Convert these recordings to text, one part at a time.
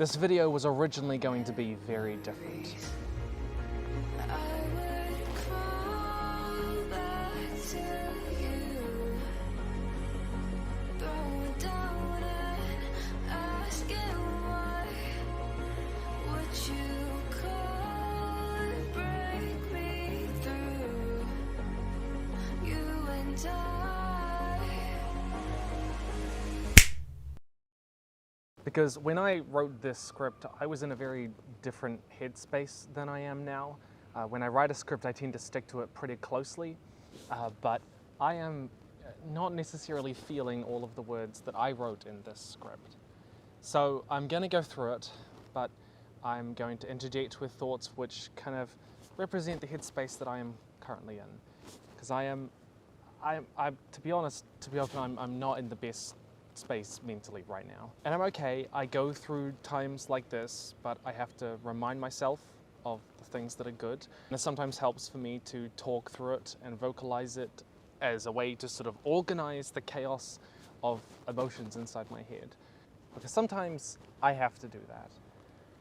This video was originally going to be very different. Because when I wrote this script, I was in a very different headspace than I am now. When I write a script, I tend to stick to it pretty closely, but I am not necessarily feeling all of the words that I wrote in this script. So I'm going to go through it, but I'm going to interject with thoughts which kind of represent the headspace that I am currently in. Because to be honest, to be open, I'm not in the best space mentally right now. And I'm okay, I go through times like this, but I have to remind myself of the things that are good. And it sometimes helps for me to talk through it and vocalize it as a way to sort of organize the chaos of emotions inside my head. Because sometimes I have to do that.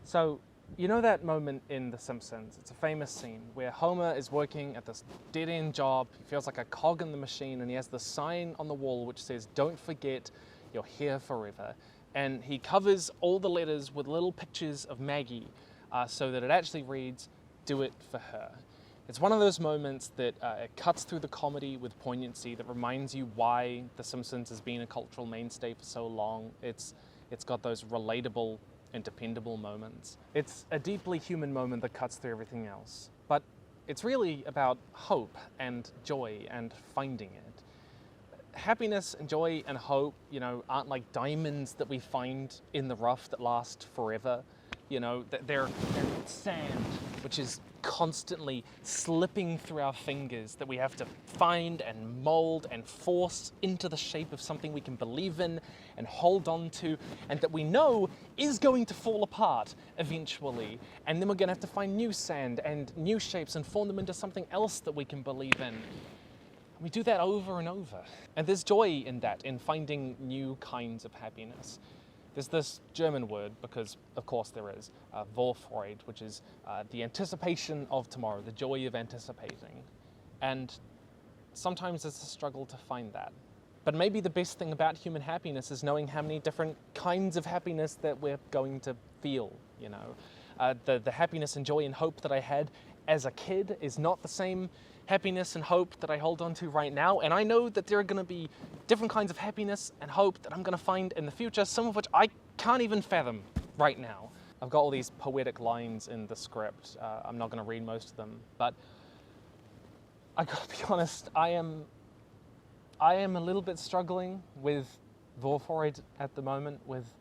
So, you know that moment in The Simpsons? It's a famous scene where Homer is working at this dead-end job, he feels like a cog in the machine, and he has this sign on the wall which says, "Don't forget, you're here forever." And he covers all the letters with little pictures of Maggie so that it actually reads, "Do it for her." It's one of those moments that it cuts through the comedy with poignancy that reminds you why The Simpsons has been a cultural mainstay for so long. It's got those relatable and dependable moments. It's a deeply human moment that cuts through everything else. But it's really about hope and joy and finding it. Happiness and joy and hope, aren't like diamonds that we find in the rough that last forever. They're sand, which is constantly slipping through our fingers that we have to find and mold and force into the shape of something we can believe in and hold on to, and that we know is going to fall apart eventually. And then we're going to have to find new sand and new shapes and form them into something else that we can believe in. We do that over and over. And there's joy in that, in finding new kinds of happiness. There's this German word, because of course there is, Vorfreude, which is the anticipation of tomorrow, the joy of anticipating. And sometimes it's a struggle to find that. But maybe the best thing about human happiness is knowing how many different kinds of happiness that we're going to feel, The happiness and joy and hope that I had as a kid is not the same happiness and hope that I hold on to right now, and I know that there are going to be different kinds of happiness and hope that I'm going to find in the future, some of which I can't even fathom right now. I've got all these poetic lines in the script. I'm not going to read most of them, but I gotta be honest, I am a little bit struggling with Vorfreude at the moment, with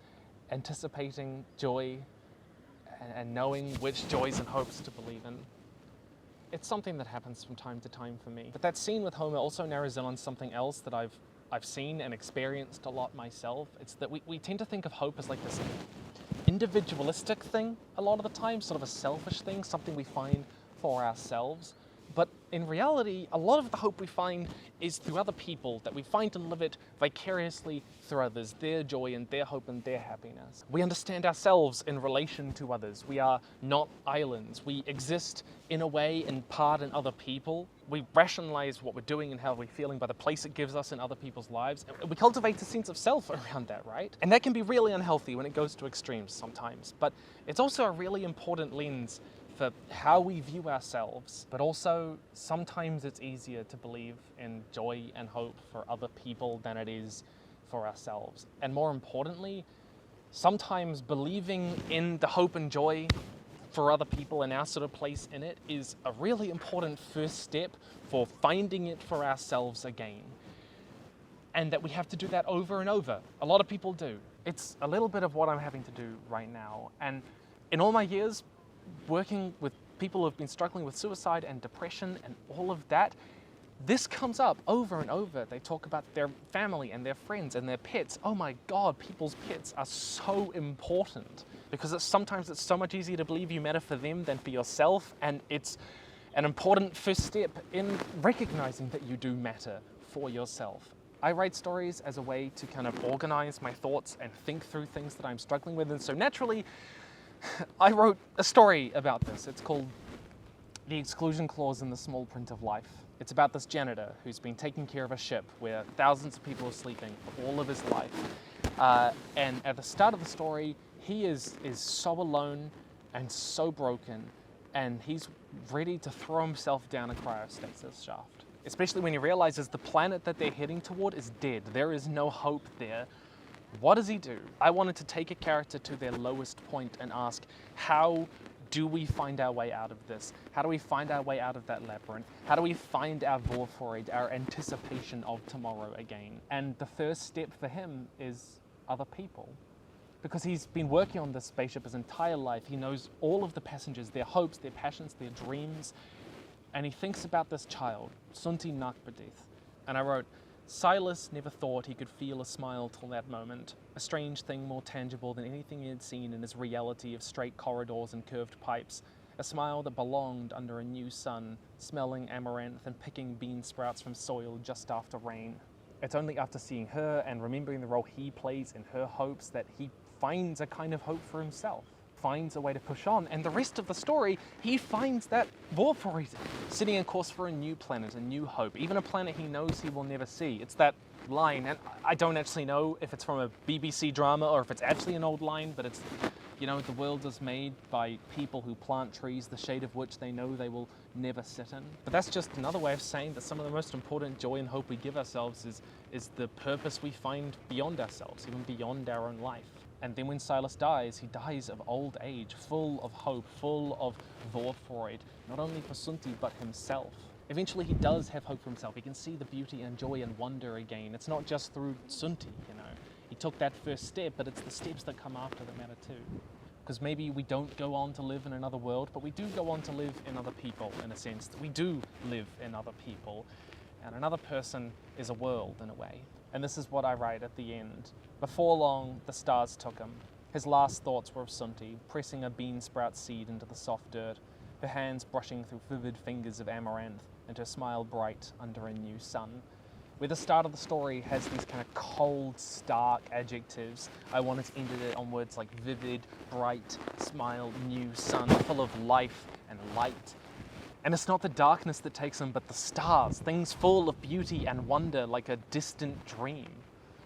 anticipating joy and knowing which joys and hopes to believe in. It's something that happens from time to time for me. But that scene with Homer also narrows in on something else that I've seen and experienced a lot myself. It's that we tend to think of hope as like this individualistic thing a lot of the time, sort of a selfish thing, something we find for ourselves. But in reality, a lot of the hope we find is through other people, that we find and live it vicariously through others, their joy and their hope and their happiness. We understand ourselves in relation to others. We are not islands. We exist in a way in part in other people. We rationalize what we're doing and how we're feeling by the place it gives us in other people's lives. And we cultivate a sense of self around that, right? And that can be really unhealthy when it goes to extremes sometimes. But it's also a really important lens for how we view ourselves, but also sometimes it's easier to believe in joy and hope for other people than it is for ourselves. And more importantly, sometimes believing in the hope and joy for other people and our sort of place in it is a really important first step for finding it for ourselves again. And that we have to do that over and over. A lot of people do. It's a little bit of what I'm having to do right now. And in all my years, working with people who've been struggling with suicide and depression and all of that, this comes up over and over. They talk about their family and their friends and their pets. Oh my God, people's pets are so important because sometimes it's so much easier to believe you matter for them than for yourself, and it's an important first step in recognizing that you do matter for yourself. I write stories as a way to kind of organize my thoughts and think through things that I'm struggling with, and so naturally, I wrote a story about this. It's called The Exclusion Clause in the Small Print of Life. It's about this janitor who's been taking care of a ship where thousands of people are sleeping for all of his life. And at the start of the story, he is so alone and so broken, and he's ready to throw himself down a cryostasis shaft. Especially when he realizes the planet that they're heading toward is dead. There is no hope there. What does he do? I wanted to take a character to their lowest point and ask, how do we find our way out of this? How do we find our way out of that labyrinth? How do we find our Vorfreud, our anticipation of tomorrow again? And the first step for him is other people. Because he's been working on this spaceship his entire life. He knows all of the passengers, their hopes, their passions, their dreams. And he thinks about this child, Sunti Nakbadith. And I wrote, Silas never thought he could feel a smile till that moment, a strange thing more tangible than anything he had seen in his reality of straight corridors and curved pipes, a smile that belonged under a new sun, smelling amaranth and picking bean sprouts from soil just after rain. It's only after seeing her and remembering the role he plays in her hopes that he finds a kind of hope for himself, finds a way to push on, and the rest of the story, he finds that Vorfreud, sitting in course for a new planet, a new hope, even a planet he knows he will never see. It's that line, and I don't actually know if it's from a BBC drama or if it's actually an old line, but it's, you know, the world is made by people who plant trees, the shade of which they know they will never sit in. But that's just another way of saying that some of the most important joy and hope we give ourselves is the purpose we find beyond ourselves, even beyond our own life. And then when Silas dies, he dies of old age, full of hope, full of Vorfreud, not only for Sunti, but himself. Eventually he does have hope for himself. He can see the beauty and joy and wonder again. It's not just through Sunti, you know. He took that first step, but it's the steps that come after that matter too. Because maybe we don't go on to live in another world, but we do go on to live in other people, in a sense. We do live in other people. And another person is a world, in a way. And this is what I write at the end. Before long, the stars took him. His last thoughts were of Sunti, pressing a bean sprout seed into the soft dirt, her hands brushing through vivid fingers of amaranth, and her smile bright under a new sun. Where the start of the story has these kind of cold, stark adjectives, I wanted to end it on words like vivid, bright, smile, new sun, full of life and light. And it's not the darkness that takes him, but the stars, things full of beauty and wonder like a distant dream.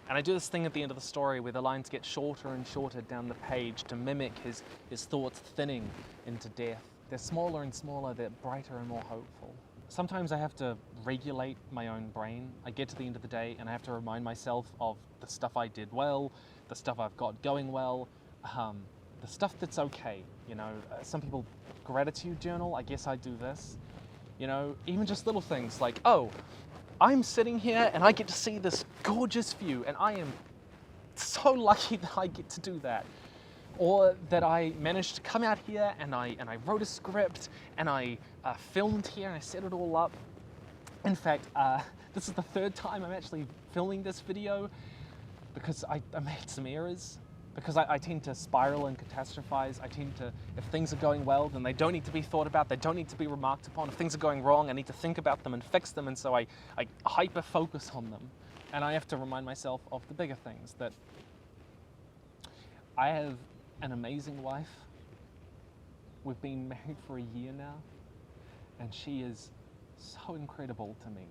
And I do this thing at the end of the story where the lines get shorter and shorter down the page to mimic his thoughts thinning into death. They're smaller and smaller, they're brighter and more hopeful. Sometimes I have to regulate my own brain. I get to the end of the day and I have to remind myself of the stuff I did well, the stuff I've got going well, the stuff that's okay. You know, some people gratitude journal, I guess I do this. You know, even just little things like, oh, I'm sitting here and I get to see this gorgeous view and I am so lucky that I get to do that. Or that I managed to come out here and I wrote a script and I filmed here and I set it all up. In fact, this is the third time I'm actually filming this video because I made some errors. Because I tend to spiral and catastrophize. I tend to, if things are going well, then they don't need to be thought about, they don't need to be remarked upon. If things are going wrong, I need to think about them and fix them, and so I hyper-focus on them. And I have to remind myself of the bigger things, that I have an amazing wife. We've been married for a year now, and she is so incredible to me.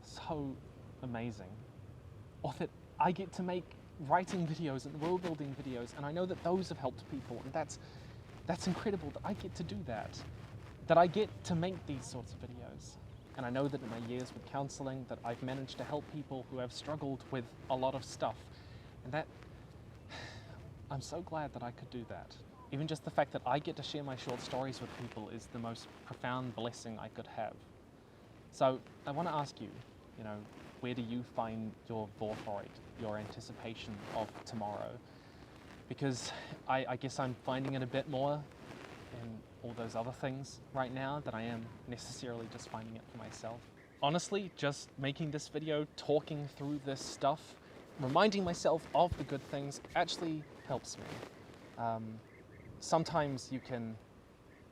So amazing. Or that I get to make writing videos and world building videos, and I know that those have helped people, and that's incredible that I get to do that I get to make these sorts of videos. And I know that in my years with counseling that I've managed to help people who have struggled with a lot of stuff, and that I'm so glad that I could do that. Even just the fact that I get to share my short stories with people is the most profound blessing I could have. So I want to ask you, you know, where do you find your Vorfreud, your anticipation of tomorrow? Because I guess I'm finding it a bit more in all those other things right now than I am necessarily just finding it for myself. Honestly, just making this video, talking through this stuff, reminding myself of the good things actually helps me. Sometimes you can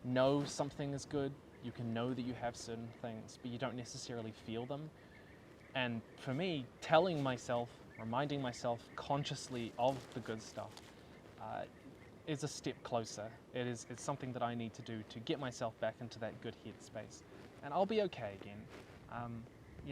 know something is good, you can know that you have certain things, but you don't necessarily feel them. And for me, telling myself, reminding myself consciously of the good stuff is a step closer. It's something that I need to do to get myself back into that good headspace. And I'll be okay again.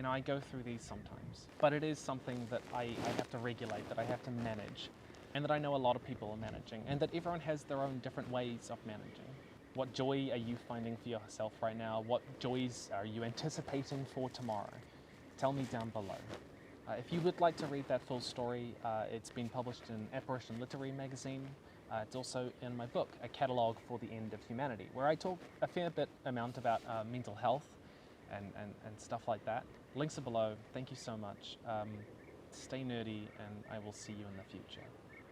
I go through these sometimes, but it is something that I have to regulate, that I have to manage, and that I know a lot of people are managing, and that everyone has their own different ways of managing. What joy are you finding for yourself right now? What joys are you anticipating for tomorrow? Tell me down below. If you would like to read that full story, it's been published in Apparition Literary magazine. It's also in my book, A Catalogue for the End of Humanity, where I talk a fair bit amount about mental health and stuff like that. Links are below. Thank you so much. Stay nerdy, and I will see you in the future.